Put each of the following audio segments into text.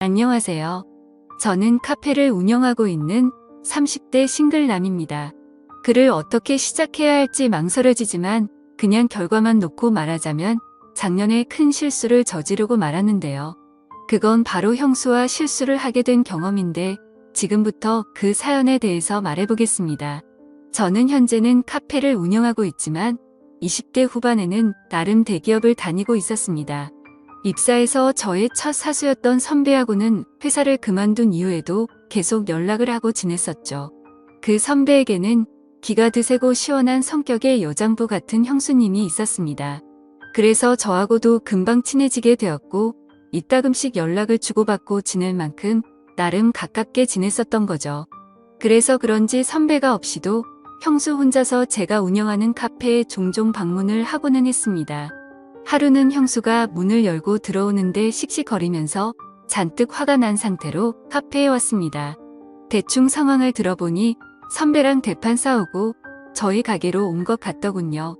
안녕하세요. 저는 카페를 운영하고 있는 30대 싱글남입니다. 글을 어떻게 시작해야 할지 망설여지지만 그냥 결과만 놓고 말하자면 작년에 큰 실수를 저지르고 말았는데요. 그건 바로 형수와 실수를 하게 된 경험인데 지금부터 그 사연에 대해서 말해보겠습니다. 저는 현재는 카페를 운영하고 있지만 20대 후반에는 나름 대기업을 다니고 있었습니다. 입사해서 저의 첫 사수였던 선배하고는 회사를 그만둔 이후에도 계속 연락을 하고 지냈었죠. 그 선배에게는 기가 드세고 시원한 성격의 여장부 같은 형수님이 있었습니다. 그래서 저하고도 금방 친해지게 되었고 이따금씩 연락을 주고받고 지낼 만큼 나름 가깝게 지냈었던 거죠. 그래서 그런지 선배가 없이도 형수 혼자서 제가 운영하는 카페에 종종 방문을 하고는 했습니다. 하루는 형수가 문을 열고 들어오는데 씩씩거리면서 잔뜩 화가 난 상태로 카페에 왔습니다. 대충 상황을 들어보니 선배랑 대판 싸우고 저희 가게로 온 것 같더군요.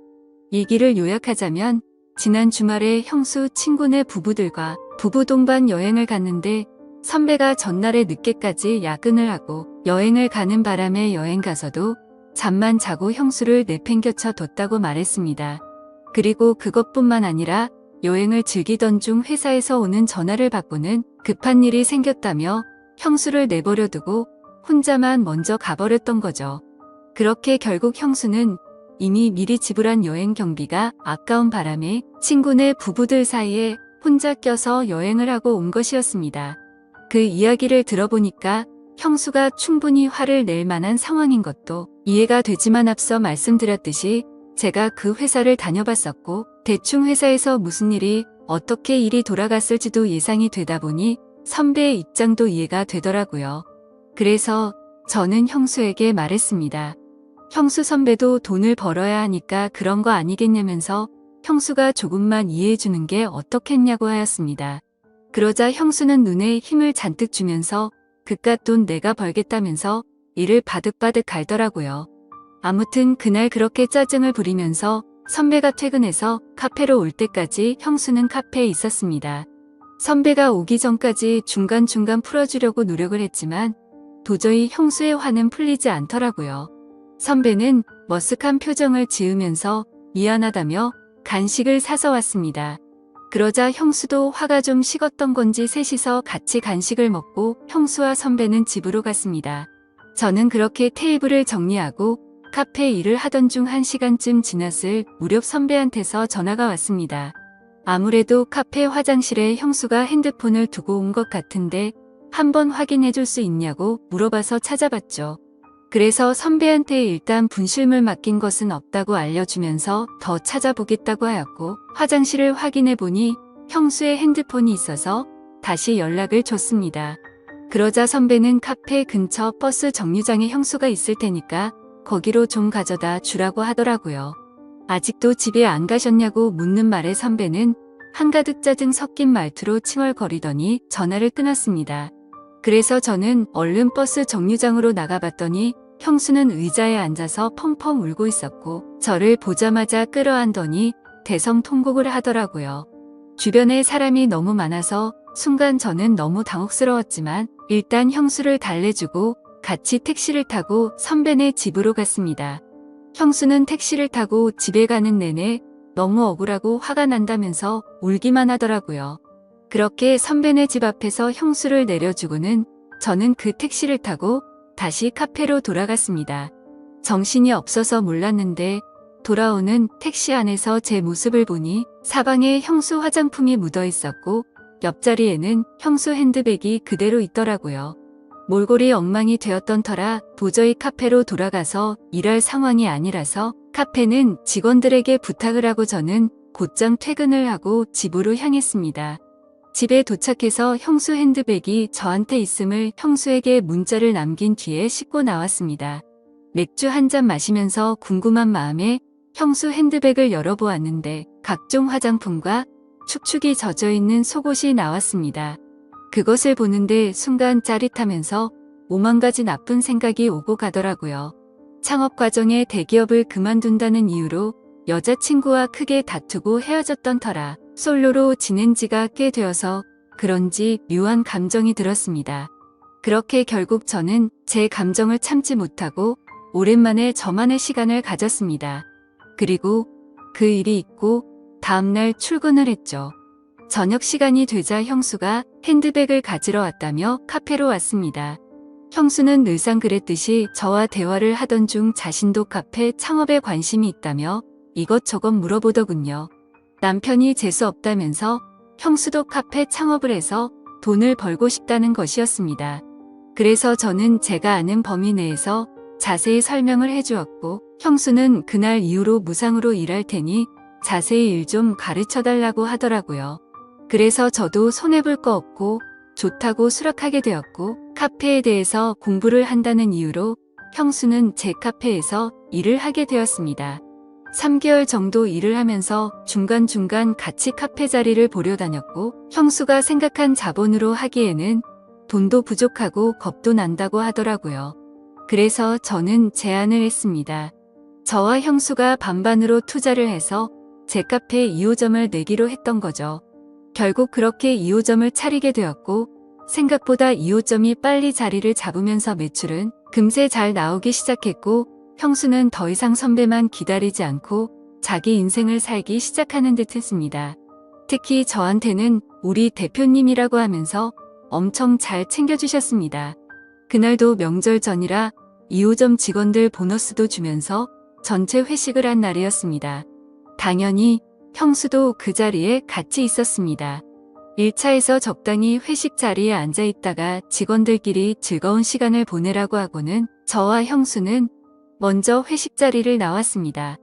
얘기를 요약하자면 지난 주말에 형수 친구네 부부들과 부부 동반 여행을 갔는데 선배가 전날에 늦게까지 야근을 하고 여행을 가는 바람에 여행 가서도 잠만 자고 형수를 내팽겨쳐 뒀다고 말했습니다. 그리고 그것뿐만 아니라 여행을 즐기던 중 회사에서 오는 전화를 받고는 급한 일이 생겼다며 형수를 내버려 두고 혼자만 먼저 가버렸던 거죠. 그렇게 결국 형수는 이미 미리 지불한 여행 경비가 아까운 바람에 친구네 부부들 사이에 혼자 껴서 여행을 하고 온 것이었습니다. 그 이야기를 들어보니까 형수가 충분히 화를 낼 만한 상황인 것도 이해가 되지만 앞서 말씀드렸듯이 제가 그 회사를 다녀봤었고 대충 회사에서 무슨 일이 어떻게 일이 돌아갔을지도 예상이 되다 보니 선배의 입장도 이해가 되더라고요. 그래서 저는 형수에게 말했습니다. 형수 선배도 돈을 벌어야 하니까 그런 거 아니겠냐면서 형수가 조금만 이해해주는 게 어떻겠냐고 하였습니다. 그러자 형수는 눈에 힘을 잔뜩 주면서 그깟 돈 내가 벌겠다면서 이를 바득바득 갈더라고요. 아무튼 그날 그렇게 짜증을 부리면서 선배가 퇴근해서 카페로 올 때까지 형수는 카페에 있었습니다. 선배가 오기 전까지 중간중간 풀어주려고 노력을 했지만 도저히 형수의 화는 풀리지 않더라고요. 선배는 머쓱한 표정을 지으면서 미안하다며 간식을 사서 왔습니다. 그러자 형수도 화가 좀 식었던 건지 셋이서 같이 간식을 먹고 형수와 선배는 집으로 갔습니다. 저는 그렇게 테이블을 정리하고 카페 일을 하던 중 1시간쯤 지났을 무렵 선배한테서 전화가 왔습니다. 아무래도 카페 화장실에 형수가 핸드폰을 두고 온 것 같은데 한번 확인해 줄 수 있냐고 물어봐서 찾아봤죠. 그래서 선배한테 일단 분실물 맡긴 것은 없다고 알려주면서 더 찾아보겠다고 하였고 화장실을 확인해 보니 형수의 핸드폰이 있어서 다시 연락을 줬습니다. 그러자 선배는 카페 근처 버스 정류장에 형수가 있을 테니까 거기로 좀 가져다 주라고 하더라고요. 아직도 집에 안 가셨냐고 묻는 말에 선배는 한가득 짜증 섞인 말투로 칭얼거리더니 전화를 끊었습니다. 그래서 저는 얼른 버스 정류장으로 나가봤더니 형수는 의자에 앉아서 펑펑 울고 있었고 저를 보자마자 끌어안더니 대성통곡을 하더라고요. 주변에 사람이 너무 많아서 순간 저는 너무 당혹스러웠지만 일단 형수를 달래주고 같이 택시를 타고 선배네 집으로 갔습니다. 형수는 택시를 타고 집에 가는 내내 너무 억울하고 화가 난다면서 울기만 하더라고요. 그렇게 선배네 집 앞에서 형수를 내려주고는 저는 그 택시를 타고 다시 카페로 돌아갔습니다. 정신이 없어서 몰랐는데 돌아오는 택시 안에서 제 모습을 보니 사방에 형수 화장품이 묻어 있었고 옆자리에는 형수 핸드백이 그대로 있더라고요. 몰골이 엉망이 되었던 터라 도저히 카페로 돌아가서 일할 상황이 아니라서 카페는 직원들에게 부탁을 하고 저는 곧장 퇴근을 하고 집으로 향했습니다. 집에 도착해서 형수 핸드백이 저한테 있음을 형수에게 문자를 남긴 뒤에 씻고 나왔습니다. 맥주 한 잔 마시면서 궁금한 마음에 형수 핸드백을 열어보았는데 각종 화장품과 축축이 젖어있는 속옷이 나왔습니다. 그것을 보는데 순간 짜릿하면서 오만 가지 나쁜 생각이 오고 가더라고요. 창업 과정에 대기업을 그만둔다는 이유로 여자친구와 크게 다투고 헤어졌던 터라 솔로로 지낸 지가 꽤 되어서 그런지 묘한 감정이 들었습니다. 그렇게 결국 저는 제 감정을 참지 못하고 오랜만에 저만의 시간을 가졌습니다. 그리고 그 일이 있고 다음날 출근을 했죠. 저녁 시간이 되자 형수가 핸드백을 가지러 왔다며 카페로 왔습니다. 형수는 늘상 그랬듯이 저와 대화를 하던 중 자신도 카페 창업에 관심이 있다며 이것저것 물어보더군요. 남편이 재수 없다면서 형수도 카페 창업을 해서 돈을 벌고 싶다는 것이었습니다. 그래서 저는 제가 아는 범위 내에서 자세히 설명을 해주었고 형수는 그날 이후로 무상으로 일할 테니 자세히 일 좀 가르쳐달라고 하더라고요. 그래서 저도 손해볼 거 없고 좋다고 수락하게 되었고 카페에 대해서 공부를 한다는 이유로 형수는 제 카페에서 일을 하게 되었습니다. 3개월 정도 일을 하면서 중간중간 같이 카페 자리를 보려 다녔고 형수가 생각한 자본으로 하기에는 돈도 부족하고 겁도 난다고 하더라고요. 그래서 저는 제안을 했습니다. 저와 형수가 반반으로 투자를 해서 제 카페 2호점을 내기로 했던 거죠. 결국 그렇게 2호점을 차리게 되었고 생각보다 2호점이 빨리 자리를 잡으면서 매출은 금세 잘 나오기 시작했고 형수는 더 이상 선배만 기다리지 않고 자기 인생을 살기 시작하는 듯 했습니다. 특히 저한테는 우리 대표님이라고 하면서 엄청 잘 챙겨주셨습니다. 그날도 명절 전이라 2호점 직원들 보너스도 주면서 전체 회식을 한 날이었습니다. 당연히 형수도 그 자리에 같이 있었습니다. 1차에서 적당히 회식 자리에 앉아 있다가 직원들끼리 즐거운 시간을 보내라고 하고는 저와 형수는 먼저 회식 자리를 나왔습니다.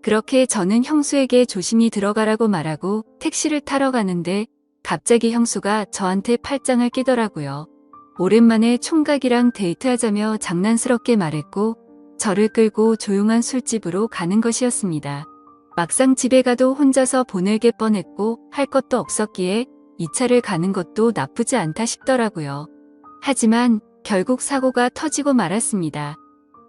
그렇게 저는 형수에게 조심히 들어가라고 말하고 택시를 타러 가는데 갑자기 형수가 저한테 팔짱을 끼더라고요. 오랜만에 총각이랑 데이트하자며 장난스럽게 말했고 저를 끌고 조용한 술집으로 가는 것이었습니다. 막상 집에 가도 혼자서 보내게 뻔했고 할 것도 없었기에 2차를 가는 것도 나쁘지 않다 싶더라고요. 하지만 결국 사고가 터지고 말았습니다.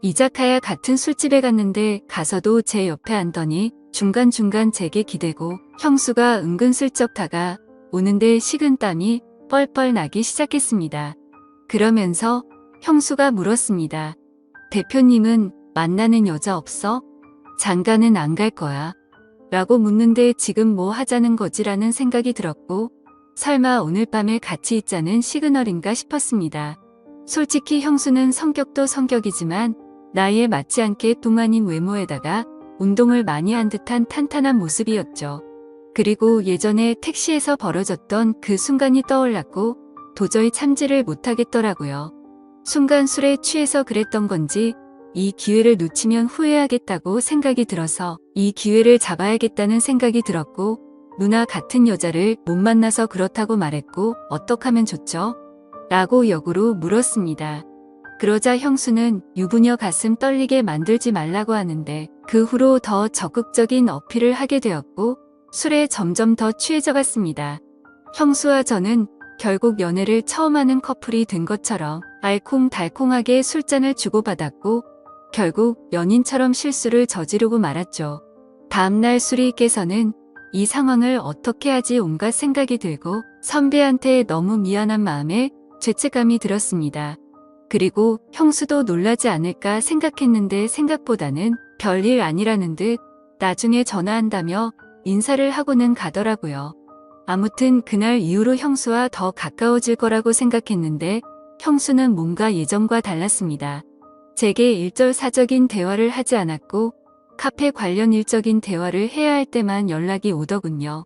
이자카야 같은 술집에 갔는데 가서도 제 옆에 앉더니 중간중간 제게 기대고 형수가 은근슬쩍 다가 오는데 식은땀이 뻘뻘 나기 시작했습니다. 그러면서 형수가 물었습니다. 대표님은 만나는 여자 없어? 장가는 안 갈 거야. 라고 묻는데 지금 뭐 하자는 거지라는 생각이 들었고 설마 오늘 밤에 같이 있자는 시그널인가 싶었습니다. 솔직히 형수는 성격도 성격이지만 나이에 맞지 않게 동안인 외모에다가 운동을 많이 한 듯한 탄탄한 모습이었죠. 그리고 예전에 택시에서 벌어졌던 그 순간이 떠올랐고 도저히 참지를 못하겠더라고요. 순간 술에 취해서 그랬던 건지 이 기회를 놓치면 후회하겠다고 생각이 들어서 이 기회를 잡아야겠다는 생각이 들었고 누나 같은 여자를 못 만나서 그렇다고 말했고 어떡하면 좋죠? 라고 역으로 물었습니다. 그러자 형수는 유부녀 가슴 떨리게 만들지 말라고 하는데 그 후로 더 적극적인 어필을 하게 되었고 술에 점점 더 취해져 갔습니다. 형수와 저는 결국 연애를 처음 하는 커플이 된 것처럼 알콩달콩하게 술잔을 주고받았고 결국 연인처럼 실수를 저지르고 말았죠. 다음날 술이 깨서는 이 상황을 어떻게 하지 온갖 생각이 들고 선배한테 너무 미안한 마음에 죄책감이 들었습니다. 그리고 형수도 놀라지 않을까 생각했는데 생각보다는 별일 아니라는 듯 나중에 전화한다며 인사를 하고는 가더라고요. 아무튼 그날 이후로 형수와 더 가까워질 거라고 생각했는데 형수는 뭔가 예전과 달랐습니다. 제게 일절사적인 대화를 하지 않았고 카페 관련 일적인 대화를 해야 할 때만 연락이 오더군요.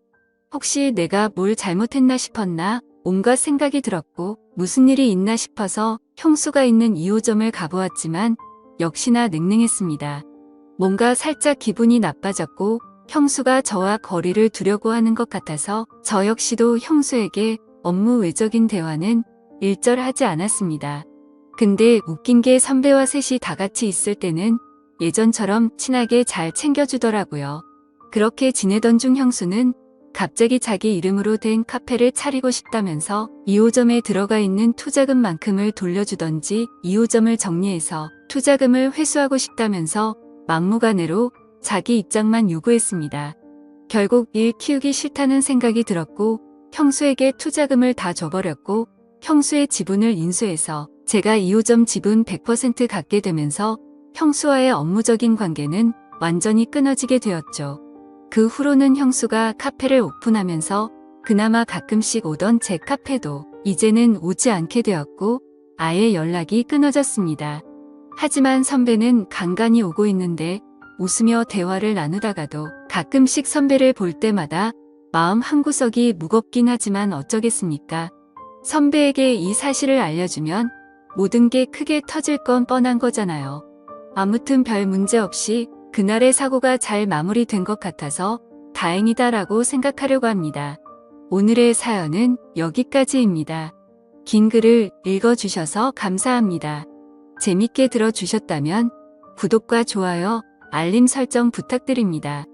혹시 내가 뭘 잘못했나 싶었나 온갖 생각이 들었고 무슨 일이 있나 싶어서 형수가 있는 2호점을 가보았지만 역시나 냉랭했습니다. 뭔가 살짝 기분이 나빠졌고 형수가 저와 거리를 두려고 하는 것 같아서 저 역시도 형수에게 업무 외적인 대화는 일절하지 않았습니다. 근데 웃긴 게 선배와 셋이 다 같이 있을 때는 예전처럼 친하게 잘 챙겨주더라고요. 그렇게 지내던 중 형수는 갑자기 자기 이름으로 된 카페를 차리고 싶다면서 2호점에 들어가 있는 투자금만큼을 돌려주던지 2호점을 정리해서 투자금을 회수하고 싶다면서 막무가내로 자기 입장만 요구했습니다. 결국 일 키우기 싫다는 생각이 들었고 형수에게 투자금을 다 줘버렸고 형수의 지분을 인수해서 제가 2호점 지분 100% 갖게 되면서 형수와의 업무적인 관계는 완전히 끊어지게 되었죠. 그 후로는 형수가 카페를 오픈하면서 그나마 가끔씩 오던 제 카페도 이제는 오지 않게 되었고 아예 연락이 끊어졌습니다. 하지만 선배는 간간히 오고 있는데 웃으며 대화를 나누다가도 가끔씩 선배를 볼 때마다 마음 한구석이 무겁긴 하지만 어쩌겠습니까? 선배에게 이 사실을 알려주면 모든 게 크게 터질 건 뻔한 거잖아요. 아무튼 별 문제 없이 그날의 사고가 잘 마무리된 것 같아서 다행이다라고 생각하려고 합니다. 오늘의 사연은 여기까지입니다. 긴 글을 읽어주셔서 감사합니다. 재밌게 들어주셨다면 구독과 좋아요, 알림 설정 부탁드립니다.